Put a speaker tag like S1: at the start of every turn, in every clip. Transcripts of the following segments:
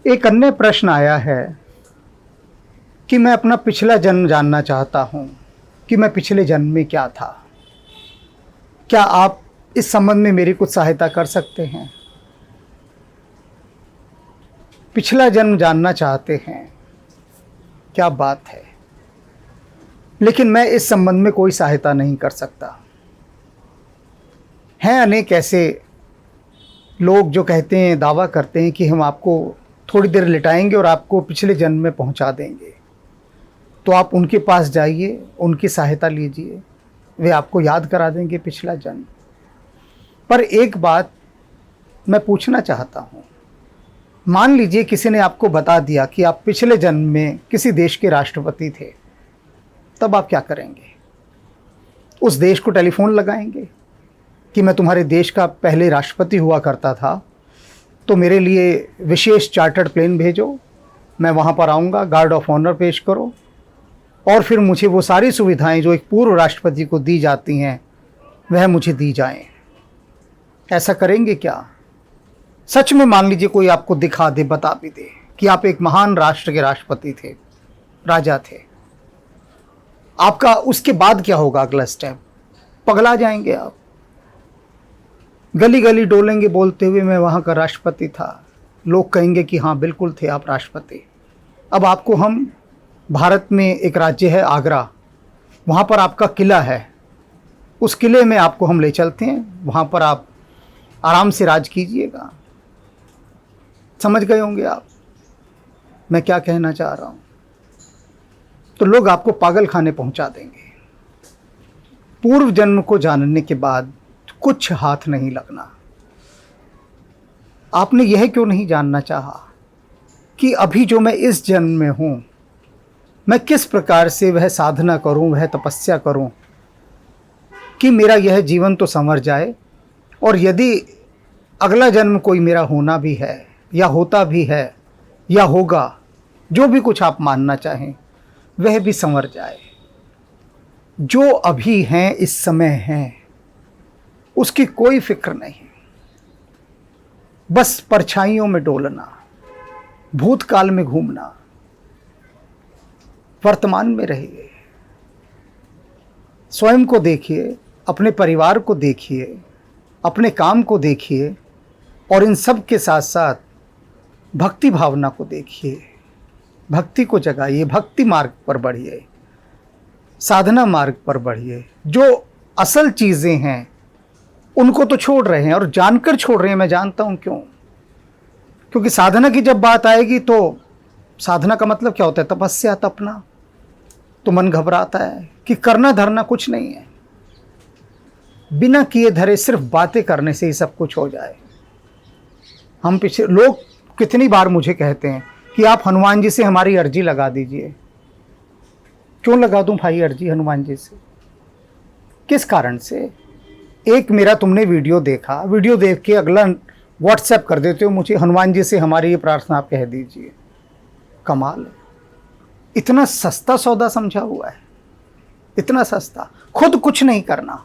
S1: एक अन्य प्रश्न आया है कि मैं अपना पिछला जन्म जानना चाहता हूँ कि मैं पिछले जन्म में क्या था। क्या आप इस संबंध में मेरी कुछ सहायता कर सकते हैं? पिछला जन्म जानना चाहते हैं, क्या बात है। लेकिन मैं इस संबंध में कोई सहायता नहीं कर सकता। हैं अनेक ऐसे लोग जो कहते हैं, दावा करते हैं कि हम आपको थोड़ी देर लिटाएंगे और आपको पिछले जन्म में पहुंचा देंगे। तो आप उनके पास जाइए, उनकी सहायता लीजिए, वे आपको याद करा देंगे पिछला जन्म। पर एक बात मैं पूछना चाहता हूँ, मान लीजिए किसी ने आपको बता दिया कि आप पिछले जन्म में किसी देश के राष्ट्रपति थे, तब आप क्या करेंगे? उस देश को टेलीफोन लगाएंगे कि मैं तुम्हारे देश का पहले राष्ट्रपति हुआ करता था, तो मेरे लिए विशेष चार्टर्ड प्लेन भेजो, मैं वहाँ पर आऊँगा, गार्ड ऑफ ऑनर पेश करो, और फिर मुझे वो सारी सुविधाएं जो एक पूर्व राष्ट्रपति को दी जाती हैं वह मुझे दी जाएं। ऐसा करेंगे क्या? सच में मान लीजिए कोई आपको दिखा दे, बता भी दे कि आप एक महान राष्ट्र के राष्ट्रपति थे, राजा थे, आपका उसके बाद क्या होगा? अगला स्टेप, पगला जाएंगे आप, गली गली डोलेंगे बोलते हुए मैं वहाँ का राष्ट्रपति था। लोग कहेंगे कि हाँ बिल्कुल थे आप राष्ट्रपति। अब आपको हम, भारत में एक राज्य है आगरा, वहाँ पर आपका किला है, उस किले में आपको हम ले चलते हैं, वहाँ पर आप आराम से राज कीजिएगा। समझ गए होंगे आप मैं क्या कहना चाह रहा हूँ। तो लोग आपको पागल खाने पहुँचा देंगे। पूर्व जन्म को जानने के बाद कुछ हाथ नहीं लगना। आपने यह क्यों नहीं जानना चाहा कि अभी जो मैं इस जन्म में हूँ, मैं किस प्रकार से वह साधना करूं, वह तपस्या करूं कि मेरा यह जीवन तो संवर जाए, और यदि अगला जन्म कोई मेरा होना भी है या होता भी है या होगा, जो भी कुछ आप मानना चाहें, वह भी संवर जाए। जो अभी हैं, इस समय हैं, उसकी कोई फिक्र नहीं। बस परछाइयों में डोलना, भूतकाल में घूमना, वर्तमान में रहिए। स्वयं को देखिए, अपने परिवार को देखिए, अपने काम को देखिए, और इन सब के साथ साथ भक्ति भावना को देखिए। भक्ति को जगाइए, भक्ति मार्ग पर बढ़िए, साधना मार्ग पर बढ़िए। जो असल चीज़ें हैं उनको तो छोड़ रहे हैं, और जानकर छोड़ रहे हैं। मैं जानता हूँ क्यों। क्योंकि साधना की जब बात आएगी तो साधना का मतलब क्या होता है? तपस्या, तपना। तो मन घबराता है कि करना धरना कुछ नहीं है, बिना किए धरे सिर्फ बातें करने से ही सब कुछ हो जाए। हम पीछे लोग कितनी बार मुझे कहते हैं कि आप हनुमान जी से हमारी अर्जी लगा दीजिए। क्यों लगा दूं भाई अर्जी हनुमान जी से? किस कारण से? एक मेरा तुमने वीडियो देखा, वीडियो देख के अगला व्हाट्सएप कर देते हो मुझे, हनुमान जी से हमारी ये प्रार्थना आप कह दीजिए। कमाल है। इतना सस्ता सौदा समझा हुआ है, इतना सस्ता। खुद कुछ नहीं करना,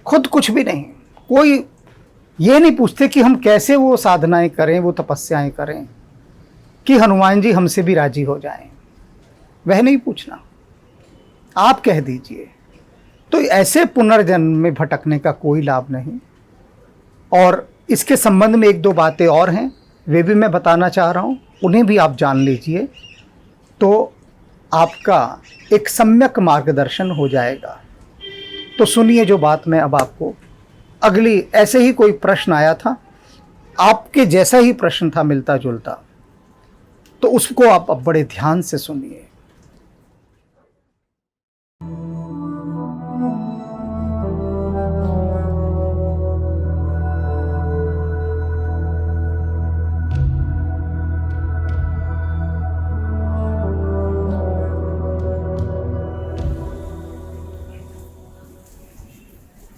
S1: खुद कुछ भी नहीं। कोई ये नहीं पूछते कि हम कैसे वो साधनाएं करें, वो तपस्याएं करें कि हनुमान जी हमसे भी राजी हो जाएं। वह नहीं पूछना, आप कह दीजिए। तो ऐसे पुनर्जन्म में भटकने का कोई लाभ नहीं। और इसके संबंध में एक दो बातें और हैं, वे भी मैं बताना चाह रहा हूँ, उन्हें भी आप जान लीजिए, तो आपका एक सम्यक मार्गदर्शन हो जाएगा। तो सुनिए जो बात मैं अब आपको, अगली ऐसे ही कोई प्रश्न आया था, आपके जैसा ही प्रश्न था, मिलता जुलता, तो उसको आप अब बड़े ध्यान से सुनिए।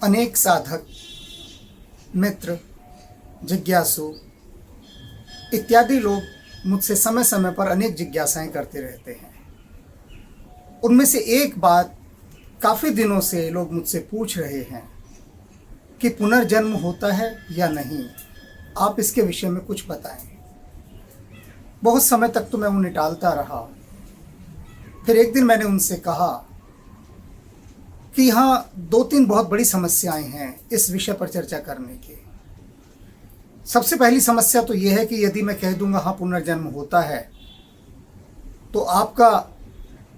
S1: अनेक साधक, मित्र, जिज्ञासु इत्यादि लोग मुझसे समय समय पर अनेक जिज्ञासाएं करते रहते हैं। उनमें से एक बात काफ़ी दिनों से लोग मुझसे पूछ रहे हैं कि पुनर्जन्म होता है या नहीं, आप इसके विषय में कुछ बताएं। बहुत समय तक तो मैं उन्हें टालता रहा। फिर एक दिन मैंने उनसे कहा कि यहाँ 2-3 बहुत बड़ी समस्याएं हैं इस विषय पर चर्चा करने की। सबसे पहली समस्या तो ये है कि यदि मैं कह दूंगा हाँ पुनर्जन्म होता है, तो आपका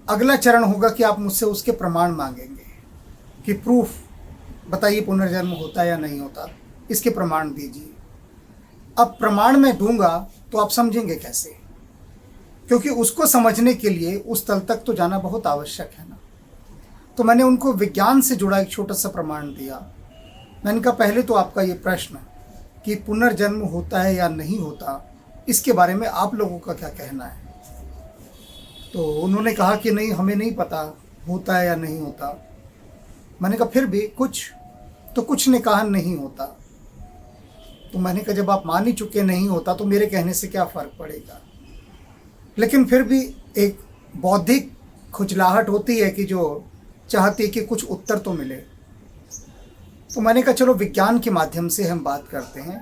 S1: अगला चरण होगा कि आप मुझसे उसके प्रमाण मांगेंगे कि प्रूफ बताइए पुनर्जन्म होता है या नहीं होता, इसके प्रमाण दीजिए। अब प्रमाण मैं दूंगा तो आप समझेंगे कैसे, क्योंकि उसको समझने के लिए उस तल तक तो जाना बहुत आवश्यक है ना। तो मैंने उनको विज्ञान से जुड़ा एक छोटा सा प्रमाण दिया। मैंने कहा पहले तो आपका ये प्रश्न कि पुनर्जन्म होता है या नहीं होता, इसके बारे में आप लोगों का क्या कहना है। तो उन्होंने कहा कि नहीं, हमें नहीं पता होता है या नहीं होता। मैंने कहा फिर भी कुछ ने कहा नहीं होता। तो मैंने कहा जब आप मान ही चुके नहीं होता तो मेरे कहने से क्या फ़र्क पड़ेगा। लेकिन फिर भी एक बौद्धिक खुजलाहट होती है कि जो चाहती है कि कुछ उत्तर तो मिले। तो मैंने कहा चलो विज्ञान के माध्यम से हम बात करते हैं,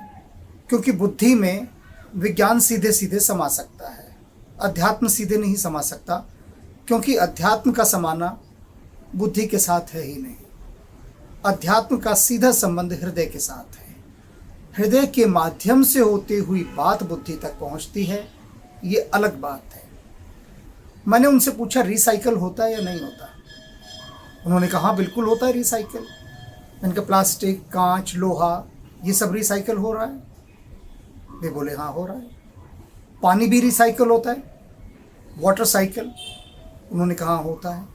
S1: क्योंकि बुद्धि में विज्ञान सीधे सीधे समा सकता है, अध्यात्म सीधे नहीं समा सकता, क्योंकि अध्यात्म का समाना बुद्धि के साथ है ही नहीं। अध्यात्म का सीधा संबंध हृदय के साथ है। हृदय के माध्यम से होती हुई बात बुद्धि तक पहुंचती है, ये अलग बात है। मैंने उनसे पूछा रिसाइकल होता है या नहीं होता। उन्होंने कहा हाँ बिल्कुल होता है रिसाइकल। मैंने कहा प्लास्टिक, कांच, लोहा ये सब रिसाइकल हो रहा है। वे बोले हाँ हो रहा है। पानी भी रिसाइकल होता है, वाटर साइकिल। उन्होंने कहा होता है।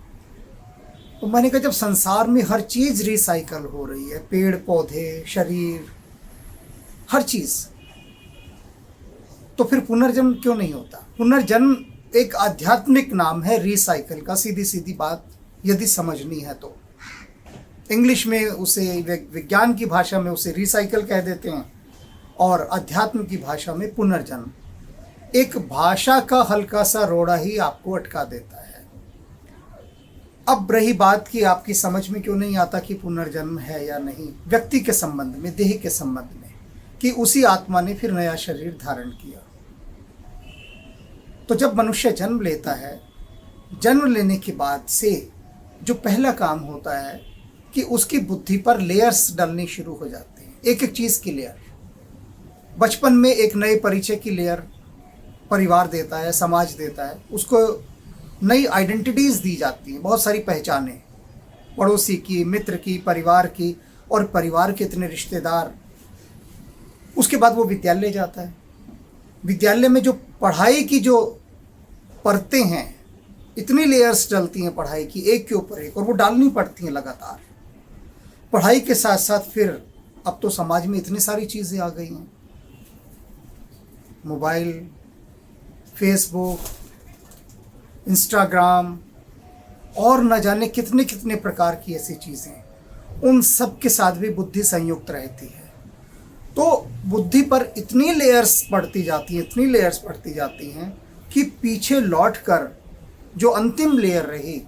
S1: तो मैंने कहा जब संसार में हर चीज़ रिसाइकल हो रही है, पेड़ पौधे, शरीर, हर चीज़, तो फिर पुनर्जन्म क्यों नहीं होता। पुनर्जन्म एक आध्यात्मिक नाम है रिसाइकल का, सीधी सीधी बात यदि समझनी है तो। इंग्लिश में उसे, विज्ञान की भाषा में उसे रिसाइकल कह देते हैं, और अध्यात्म की भाषा में पुनर्जन्म। एक भाषा का हल्का सा रोड़ा ही आपको अटका देता है। अब रही बात कि आपकी समझ में क्यों नहीं आता कि पुनर्जन्म है या नहीं, व्यक्ति के संबंध में, देह के संबंध में, कि उसी आत्मा ने फिर नया शरीर धारण किया। तो जब मनुष्य जन्म लेता है, जन्म लेने के बाद से जो पहला काम होता है कि उसकी बुद्धि पर लेयर्स डलनी शुरू हो जाते हैं, एक एक चीज़ की लेयर। बचपन में एक नए परिचय की लेयर परिवार देता है, समाज देता है, उसको नई आइडेंटिटीज़ दी जाती हैं, बहुत सारी पहचानें, पड़ोसी की, मित्र की, परिवार की, और परिवार के इतने रिश्तेदार। उसके बाद वो विद्यालय जाता है। विद्यालय में जो पढ़ाई की जो परतें हैं, इतनी लेयर्स डलती हैं पढ़ाई की, एक के ऊपर एक, और वो डालनी पड़ती हैं लगातार। पढ़ाई के साथ साथ फिर अब तो समाज में इतनी सारी चीज़ें आ गई हैं, मोबाइल, फेसबुक, इंस्टाग्राम, और न जाने कितने कितने प्रकार की ऐसी चीज़ें। उन सब के साथ भी बुद्धि संयुक्त रहती है। तो बुद्धि पर इतनी लेयर्स पड़ती जाती हैं, इतनी लेयर्स पड़ती जाती हैं कि पीछे लौटकर जो अंतिम लेयर रही,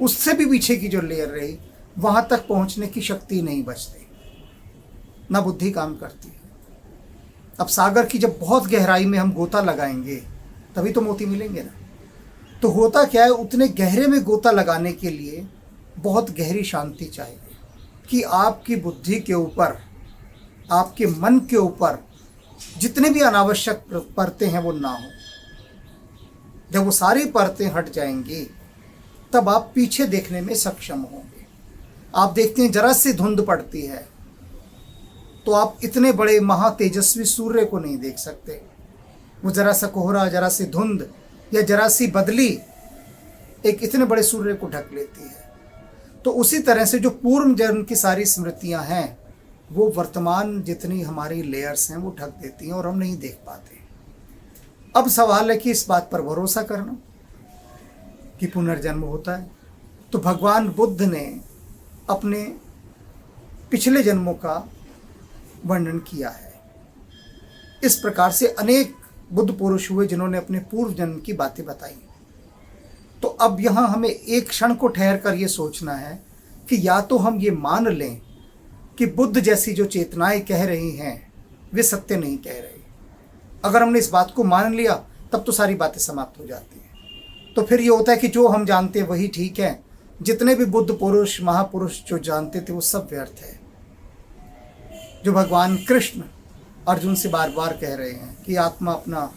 S1: उससे भी पीछे की जो लेयर रही, वहाँ तक पहुँचने की शक्ति नहीं बचती, ना बुद्धि काम करती है। अब सागर की जब बहुत गहराई में हम गोता लगाएंगे तभी तो मोती मिलेंगे ना। तो होता क्या है, उतने गहरे में गोता लगाने के लिए बहुत गहरी शांति चाहिए कि आपकी बुद्धि के ऊपर, आपके मन के ऊपर जितने भी अनावश्यक परतें हैं वो ना हो। जब वो सारी परतें हट जाएंगी तब आप पीछे देखने में सक्षम होंगे। आप देखते हैं जरा सी धुंध पड़ती है तो आप इतने बड़े महातेजस्वी सूर्य को नहीं देख सकते। वो जरा सा कोहरा, जरा सी धुंध या जरा सी बदली एक इतने बड़े सूर्य को ढक लेती है। तो उसी तरह से जो पूर्व जन्म की सारी स्मृतियां हैं वो वर्तमान जितनी हमारी लेयर्स हैं वो ढक देती हैं और हम नहीं देख पाते। अब सवाल है कि इस बात पर भरोसा करना कि पुनर्जन्म होता है। तो भगवान बुद्ध ने अपने पिछले जन्मों का वर्णन किया है। इस प्रकार से अनेक बुद्ध पुरुष हुए जिन्होंने अपने पूर्व जन्म की बातें बताई। तो अब यहाँ हमें एक क्षण को ठहर कर ये सोचना है कि या तो हम ये मान लें कि बुद्ध जैसी जो चेतनाएं कह रही हैं वे सत्य नहीं कह रही। अगर हमने इस बात को मान लिया तब तो सारी बातें समाप्त हो जाती हैं। तो फिर ये होता है कि जो हम जानते हैं वही ठीक है, जितने भी बुद्ध पुरुष महापुरुष जो जानते थे वो सब व्यर्थ है। जो भगवान कृष्ण अर्जुन से बार बार कह रहे हैं कि आत्मा अपना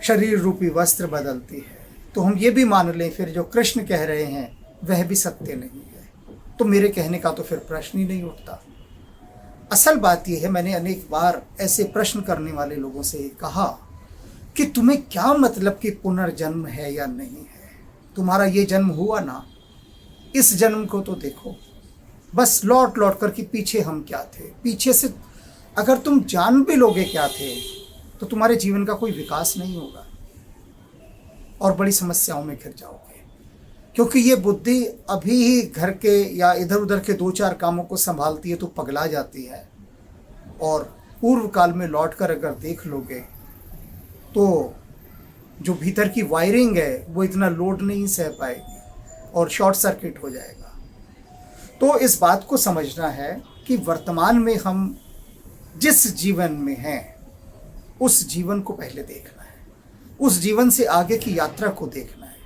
S1: शरीर रूपी वस्त्र बदलती है, तो हम ये भी मान लें फिर जो कृष्ण कह रहे हैं वह भी सत्य नहीं है, तो मेरे कहने का तो फिर प्रश्न ही नहीं उठता। असल बात यह है, मैंने अनेक बार ऐसे प्रश्न करने वाले लोगों से कहा कि तुम्हें क्या मतलब कि पुनर्जन्म है या नहीं है, तुम्हारा ये जन्म हुआ ना, इस जन्म को तो देखो, बस लौट लौट कर कि पीछे हम क्या थे, पीछे से अगर तुम जान भी लोगे क्या थे तो तुम्हारे जीवन का कोई विकास नहीं होगा और बड़ी समस्याओं में घिर जाओगे, क्योंकि ये बुद्धि अभी ही घर के या इधर उधर के दो चार कामों को संभालती है तो पगला जाती है, और पूर्व काल में लौट कर अगर देख लोगे तो जो भीतर की वायरिंग है वो इतना लोड नहीं सह पाएगी और शॉर्ट सर्किट हो जाएगा। तो इस बात को समझना है कि वर्तमान में हम जिस जीवन में हैं उस जीवन को पहले देखना है, उस जीवन से आगे की यात्रा को देखना है।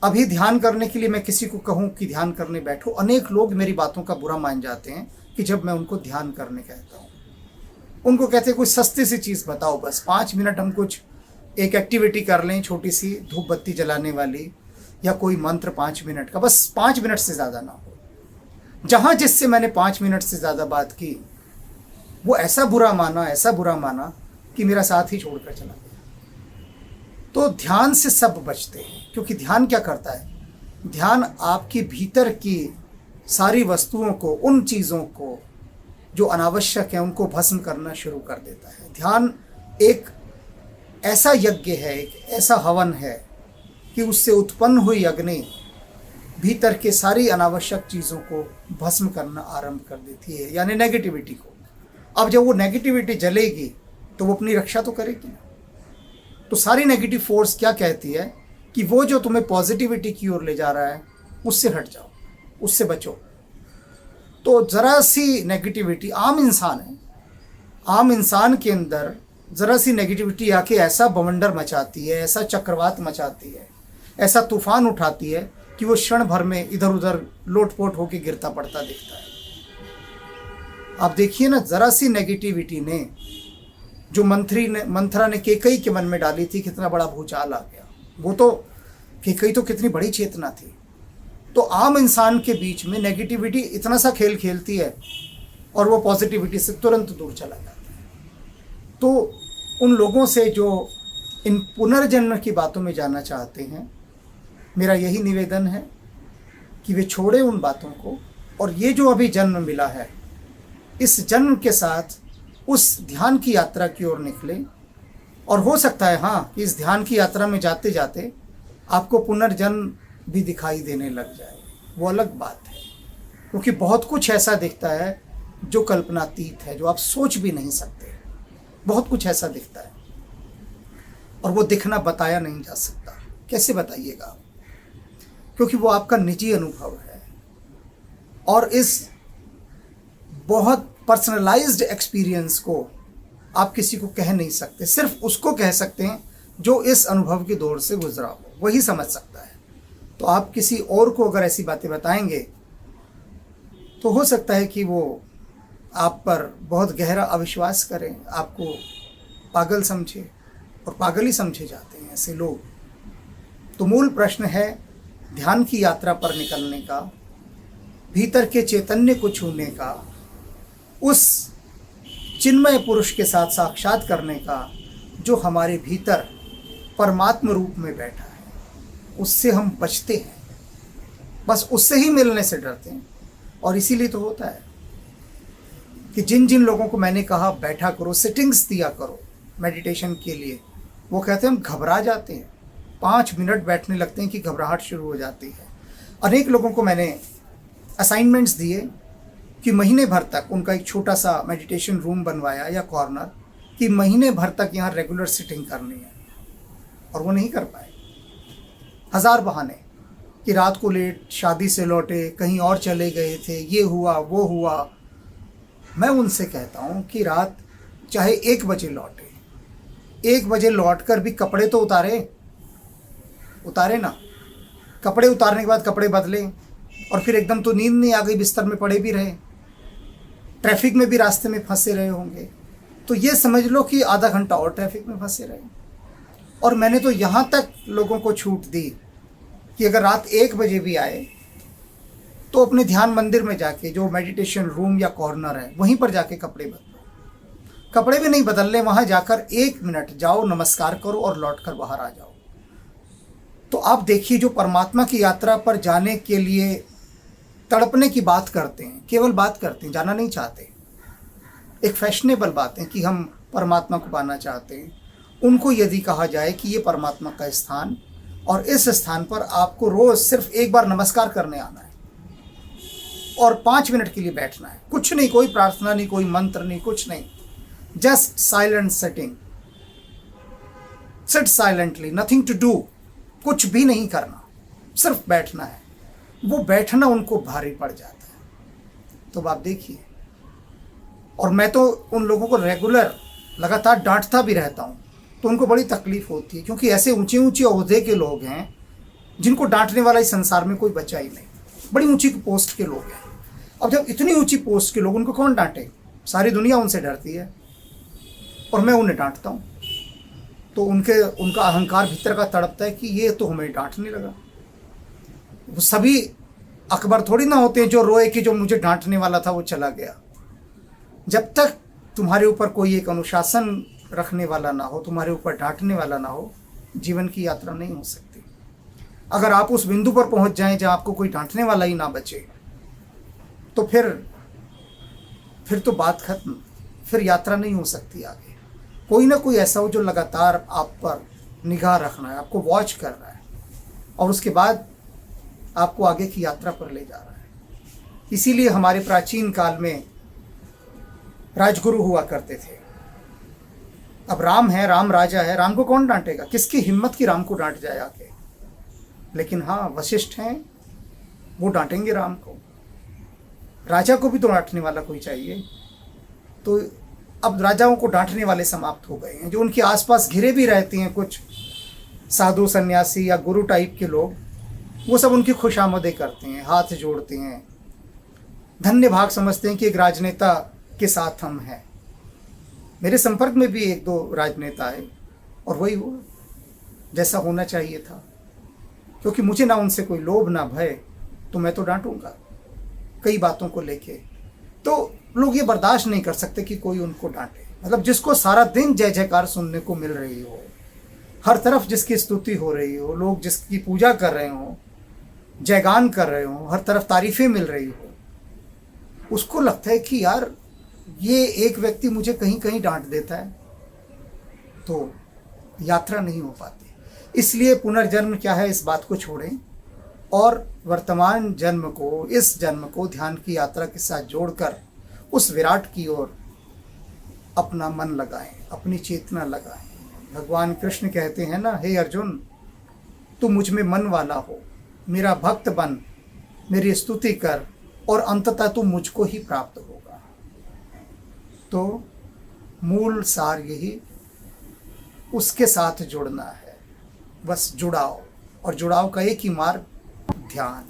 S1: अभी ध्यान करने के लिए मैं किसी को कहूँ कि ध्यान करने बैठो, अनेक लोग मेरी बातों का बुरा मान जाते हैं कि जब मैं उनको ध्यान करने कहता हूँ, उनको कहते हैं कोई सस्ती सी चीज़ बताओ, बस 5 मिनट हम कुछ एक एक्टिविटी कर लें, छोटी सी धूप बत्ती जलाने वाली या कोई मंत्र 5 मिनट का, बस 5 मिनट से ज़्यादा ना हो। जहाँ जिससे मैंने 5 मिनट से ज़्यादा बात की वो ऐसा बुरा माना कि मेरा साथ ही छोड़कर चला गया। तो ध्यान से सब बचते हैं, क्योंकि ध्यान क्या करता है, ध्यान आपकी भीतर की सारी वस्तुओं को, उन चीज़ों को जो अनावश्यक है उनको भस्म करना शुरू कर देता है। ध्यान एक ऐसा यज्ञ है, एक ऐसा हवन है कि उससे उत्पन्न हुई अग्नि भीतर के सारी अनावश्यक चीज़ों को भस्म करना आरंभ कर देती है, यानी नेगेटिविटी को। अब जब वो नेगेटिविटी जलेगी तो वो अपनी रक्षा तो करेगी ना। तो सारी नेगेटिव फोर्स क्या कहती है कि वो जो तुम्हें पॉजिटिविटी की ओर ले जा रहा है उससे हट जाओ, उससे बचो। तो ज़रा सी नेगेटिविटी, आम इंसान है, आम इंसान के अंदर ज़रा सी नेगेटिविटी आके ऐसा बवंडर मचाती है, ऐसा चक्रवात मचाती है, ऐसा तूफान उठाती है कि वो क्षण भर में इधर उधर लोटपोट होके गिरता पड़ता दिखता है। आप देखिए ना, ज़रा सी नेगेटिविटी ने जो मंथरा ने केकई के मन में डाली थी, कितना बड़ा भूचाल आ गया। वो तो केकई तो कितनी बड़ी चेतना थी। तो आम इंसान के बीच में नेगेटिविटी इतना सा खेल खेलती है और वो पॉजिटिविटी से तुरंत दूर चला जाता है। तो उन लोगों से जो इन पुनर्जन्म की बातों में जानना चाहते हैं, मेरा यही निवेदन है कि वे छोड़े उन बातों को, और ये जो अभी जन्म मिला है इस जन्म के साथ उस ध्यान की यात्रा की ओर निकले। और हो सकता है हाँ कि इस ध्यान की यात्रा में जाते जाते आपको पुनर्जन्म भी दिखाई देने लग जाए, वो अलग बात है, क्योंकि बहुत कुछ ऐसा दिखता है जो कल्पनातीत है, जो आप सोच भी नहीं सकते। बहुत कुछ ऐसा दिखता है और वो दिखना बताया नहीं जा सकता। कैसे बताइएगा आप? क्योंकि वो आपका निजी अनुभव है और इस बहुत पर्सनलाइज्ड एक्सपीरियंस को आप किसी को कह नहीं सकते। सिर्फ उसको कह सकते हैं जो इस अनुभव की दौर से गुजरा हो, वही समझ सकता है। तो आप किसी और को अगर ऐसी बातें बताएंगे तो हो सकता है कि वो आप पर बहुत गहरा अविश्वास करें, आपको पागल समझे, और पागल ही समझे जाते हैं ऐसे लोग। तो मूल प्रश्न है ध्यान की यात्रा पर निकलने का, भीतर के चैतन्य को छूने का, उस चिन्मय पुरुष के साथ साक्षात करने का जो हमारे भीतर परमात्म रूप में बैठा है। उससे हम बचते हैं, बस उससे ही मिलने से डरते हैं। और इसीलिए तो होता है कि जिन जिन लोगों को मैंने कहा बैठा करो, सिटिंग्स दिया करो मेडिटेशन के लिए, वो कहते हैं हम घबरा जाते हैं, 5 मिनट बैठने लगते हैं कि घबराहट शुरू हो जाती है। अनेक लोगों को मैंने असाइनमेंट्स दिए कि महीने भर तक उनका एक छोटा सा मेडिटेशन रूम बनवाया या कॉर्नर, कि महीने भर तक यहाँ रेगुलर सिटिंग करनी है, और वो नहीं कर पाए। 1000 बहाने कि रात को लेट शादी से लौटे, कहीं और चले गए थे, ये हुआ वो हुआ। मैं उनसे कहता हूँ कि रात चाहे 1 बजे लौटे, 1 बजे लौटकर भी कपड़े तो उतारे ना। कपड़े उतारने के बाद कपड़े बदले, और फिर एकदम तो नींद नहीं आ गई, बिस्तर में पड़े भी रहे, ट्रैफिक में भी रास्ते में फंसे रहे होंगे, तो ये समझ लो कि आधा घंटा और ट्रैफिक में फंसे रहे। और मैंने तो यहाँ तक लोगों को छूट दी कि अगर रात 1 बजे भी आए तो अपने ध्यान मंदिर में जाके, जो मेडिटेशन रूम या कॉर्नर है, वहीं पर जाके कपड़े बदलो। कपड़े भी नहीं बदलने, वहाँ जाकर 1 मिनट जाओ, नमस्कार करो और लौटकर बाहर आ जाओ। तो आप देखिए, जो परमात्मा की यात्रा पर जाने के लिए तड़पने की बात करते हैं, केवल बात करते हैं, जाना नहीं चाहते, एक फैशनेबल बात है कि हम परमात्मा को पाना चाहते हैं, उनको यदि कहा जाए कि ये परमात्मा का स्थान, और इस स्थान पर आपको रोज़ सिर्फ एक बार नमस्कार करने आना है और 5 मिनट के लिए बैठना है, कुछ नहीं, कोई प्रार्थना नहीं, कोई मंत्र नहीं, कुछ नहीं, just silent sitting, sit silently, nothing to do, कुछ भी नहीं करना, सिर्फ बैठना है। वो बैठना उनको भारी पड़ जाता है। तो आप देखिए, और मैं तो उन लोगों को रेगुलर लगातार डांटता भी रहता हूँ, तो उनको बड़ी तकलीफ होती है, क्योंकि ऐसे ऊंचे ऊंचे ओहदे के लोग हैं जिनको डांटने वाला इस संसार में कोई बचा ही नहीं, बड़ी ऊंची पोस्ट के लोग हैं। अब जब इतनी ऊंची पोस्ट के लोग, उनको कौन डांटे? सारी दुनिया उनसे डरती है और मैं उन्हें डांटता हूँ, तो उनका अहंकार भीतर का तड़पता है कि ये तो हमें डांटने लगा। वो सभी अकबर थोड़ी ना होते हैं जो रोए कि जो मुझे डांटने वाला था वो चला गया। जब तक तुम्हारे ऊपर कोई एक अनुशासन रखने वाला ना हो, तुम्हारे ऊपर डांटने वाला ना हो, जीवन की यात्रा नहीं हो सकती। अगर आप उस बिंदु पर पहुंच जाएं जहां आपको कोई डांटने वाला ही ना बचे, तो फिर तो बात खत्म, फिर यात्रा नहीं हो सकती आगे। कोई ना कोई ऐसा हो जो लगातार आप पर निगाह रख रहा है, आपको वॉच कर रहा है, और उसके बाद आपको आगे की यात्रा पर ले जा रहा है। इसीलिए हमारे प्राचीन काल में राजगुरु हुआ करते थे। अब राम है, राम राजा है, राम को कौन डांटेगा? किसकी हिम्मत की राम को डांट जाए आके? लेकिन हाँ, वशिष्ठ हैं, वो डांटेंगे राम को। राजा को भी तो डांटने वाला कोई चाहिए। तो अब राजाओं को डांटने वाले समाप्त हो गए हैं। जो उनके आसपास घिरे भी रहते हैं कुछ साधु सन्यासी या गुरु टाइप के लोग, वो सब उनकी खुशामदें करते हैं, हाथ जोड़ते हैं, धन्य भाग समझते हैं कि एक राजनेता के साथ हम हैं। मेरे संपर्क में भी 1-2 राजनेता आए और वही हुआ जैसा होना चाहिए था, क्योंकि मुझे ना उनसे कोई लोभ ना भय, तो मैं तो डांटूंगा कई बातों को लेके। तो लोग ये बर्दाश्त नहीं कर सकते कि कोई उनको डांटे। मतलब जिसको सारा दिन जय जयकार सुनने को मिल रही हो, हर तरफ जिसकी स्तुति हो रही हो, लोग जिसकी पूजा कर रहे हो, जयगान कर रहे हो, हर तरफ तारीफें मिल रही हो, उसको लगता है कि यार ये एक व्यक्ति मुझे कहीं कहीं डांट देता है, तो यात्रा नहीं हो पाती। इसलिए पुनर्जन्म क्या है, इस बात को छोड़ें और वर्तमान जन्म को, इस जन्म को ध्यान की यात्रा के साथ जोड़कर उस विराट की ओर अपना मन लगाएं, अपनी चेतना लगाएं। भगवान कृष्ण कहते हैं ना, हे अर्जुन, तू मुझ में मन वाला हो, मेरा भक्त बन, मेरी स्तुति कर, और अंततः तू मुझको ही प्राप्त होगा। तो मूल सार यही, उसके साथ जुड़ना है, बस जुड़ाव, और जुड़ाव का एक ही मार्ग ध्यान।